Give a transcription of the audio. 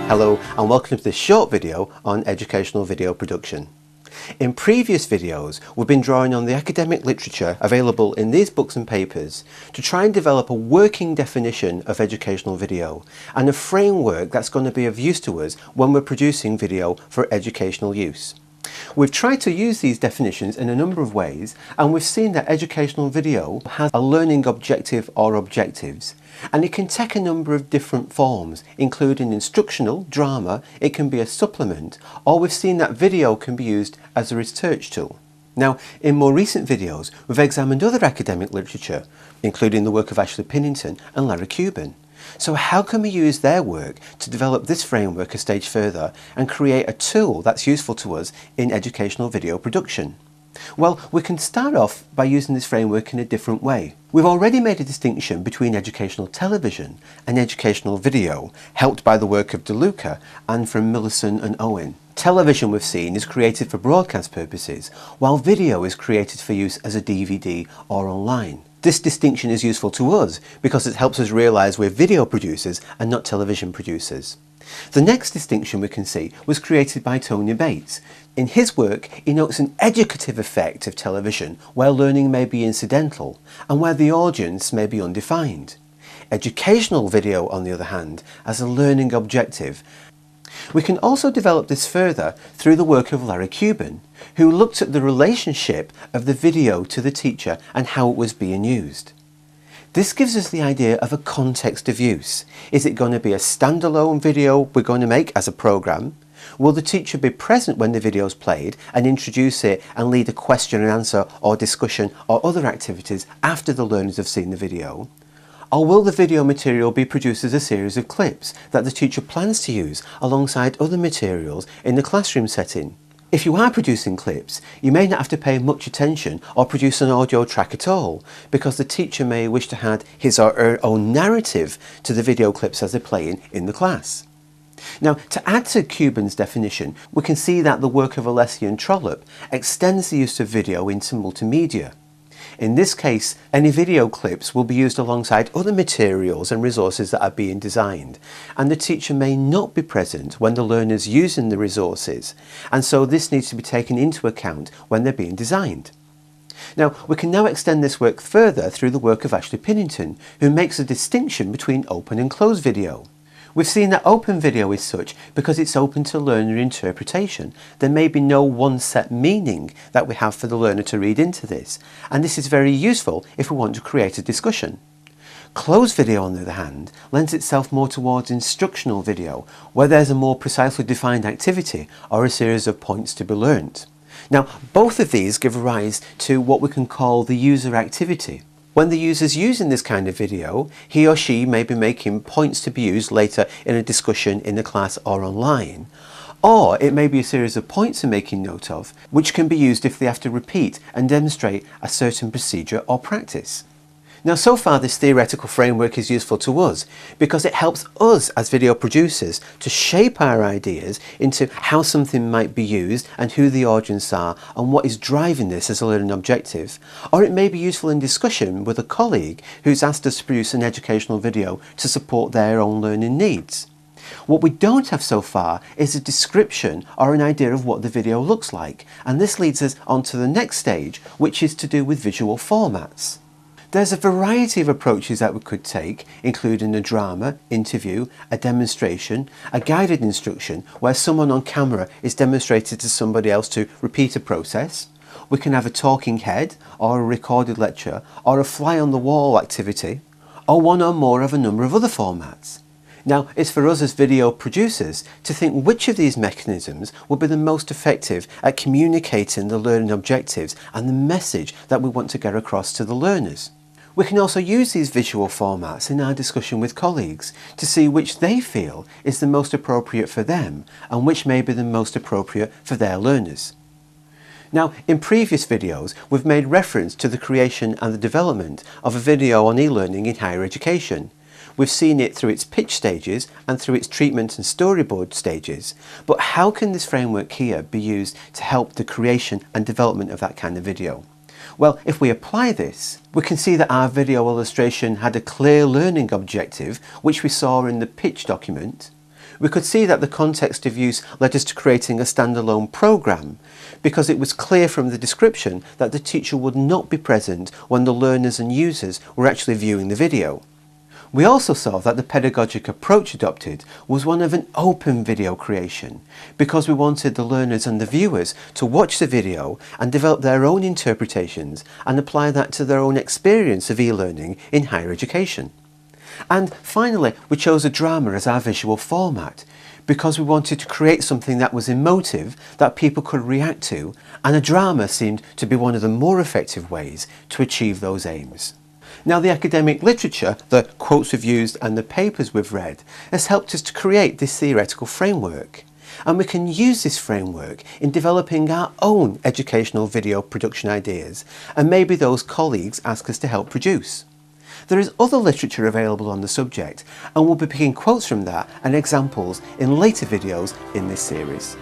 Hello and welcome to this short video on educational video production. In previous videos we've been drawing on the academic literature available in these books and papers to try and develop a working definition of educational video and a framework that's going to be of use to us when we're producing video for educational use. We've tried to use these definitions in a number of ways, and we've seen that educational video has a learning objective or objectives, and it can take a number of different forms, including instructional, drama, it can be a supplement, or we've seen that video can be used as a research tool. Now, in more recent videos, we've examined other academic literature, including the work of Ashley Pinnington and Larry Cuban. So how can we use their work to develop this framework a stage further and create a tool that's useful to us in educational video production? Well, we can start off by using this framework in a different way. We've already made a distinction between educational television and educational video, helped by the work of DeLuca and from Millison and Owen. Television, we've seen, is created for broadcast purposes, while video is created for use as a DVD or online. This distinction is useful to us because it helps us realise we're video producers and not television producers. The next distinction we can see was created by Tony Bates. In his work, he notes an educative effect of television where learning may be incidental and where the audience may be undefined. Educational video, on the other hand, has a learning objective. We can also develop this further through the work of Larry Cuban, who looked at the relationship of the video to the teacher and how it was being used. This gives us the idea of a context of use. Is it going to be a standalone video we're going to make as a program? Will the teacher be present when the video is played and introduce it and lead a question and answer or discussion or other activities after the learners have seen the video? Or will the video material be produced as a series of clips that the teacher plans to use alongside other materials in the classroom setting? If you are producing clips, you may not have to pay much attention or produce an audio track at all, because the teacher may wish to add his or her own narrative to the video clips as they're playing in the class. Now, to add to Cuban's definition, we can see that the work of Alessi and Trollope extends the use of video into multimedia. In this case, any video clips will be used alongside other materials and resources that are being designed, and the teacher may not be present when the learner is using the resources, and so this needs to be taken into account when they're being designed. Now, we can now extend this work further through the work of Ashley Pinnington, who makes a distinction between open and closed video. We've seen that open video is such because it's open to learner interpretation. There may be no one set meaning that we have for the learner to read into this, and this is very useful if we want to create a discussion. Closed video, on the other hand, lends itself more towards instructional video, where there's a more precisely defined activity or a series of points to be learnt. Now, both of these give rise to what we can call the user activity. When the user is using this kind of video, he or she may be making points to be used later in a discussion in the class or online. Or it may be a series of points they're making note of, which can be used if they have to repeat and demonstrate a certain procedure or practice. Now, so far this theoretical framework is useful to us because it helps us as video producers to shape our ideas into how something might be used and who the audience are and what is driving this as a learning objective. Or it may be useful in discussion with a colleague who's asked us to produce an educational video to support their own learning needs. What we don't have so far is a description or an idea of what the video looks like, and this leads us on to the next stage, which is to do with visual formats. There's a variety of approaches that we could take, including a drama, interview, a demonstration, a guided instruction where someone on camera is demonstrated to somebody else to repeat a process. We can have a talking head, or a recorded lecture, or a fly on the wall activity, or one or more of a number of other formats. Now, it's for us as video producers to think which of these mechanisms will be the most effective at communicating the learning objectives and the message that we want to get across to the learners. We can also use these visual formats in our discussion with colleagues to see which they feel is the most appropriate for them and which may be the most appropriate for their learners. Now, in previous videos, we've made reference to the creation and the development of a video on e-learning in higher education. We've seen it through its pitch stages and through its treatment and storyboard stages, but how can this framework here be used to help the creation and development of that kind of video? Well, if we apply this, we can see that our video illustration had a clear learning objective, which we saw in the pitch document. We could see that the context of use led us to creating a standalone program, because it was clear from the description that the teacher would not be present when the learners and users were actually viewing the video. We also saw that the pedagogic approach adopted was one of an open video creation, because we wanted the learners and the viewers to watch the video and develop their own interpretations and apply that to their own experience of e-learning in higher education. And finally, we chose a drama as our visual format, because we wanted to create something that was emotive, that people could react to, and a drama seemed to be one of the more effective ways to achieve those aims. Now, the academic literature, the quotes we've used and the papers we've read, has helped us to create this theoretical framework. And we can use this framework in developing our own educational video production ideas, and maybe those colleagues ask us to help produce. There is other literature available on the subject, and we'll be picking quotes from that and examples in later videos in this series.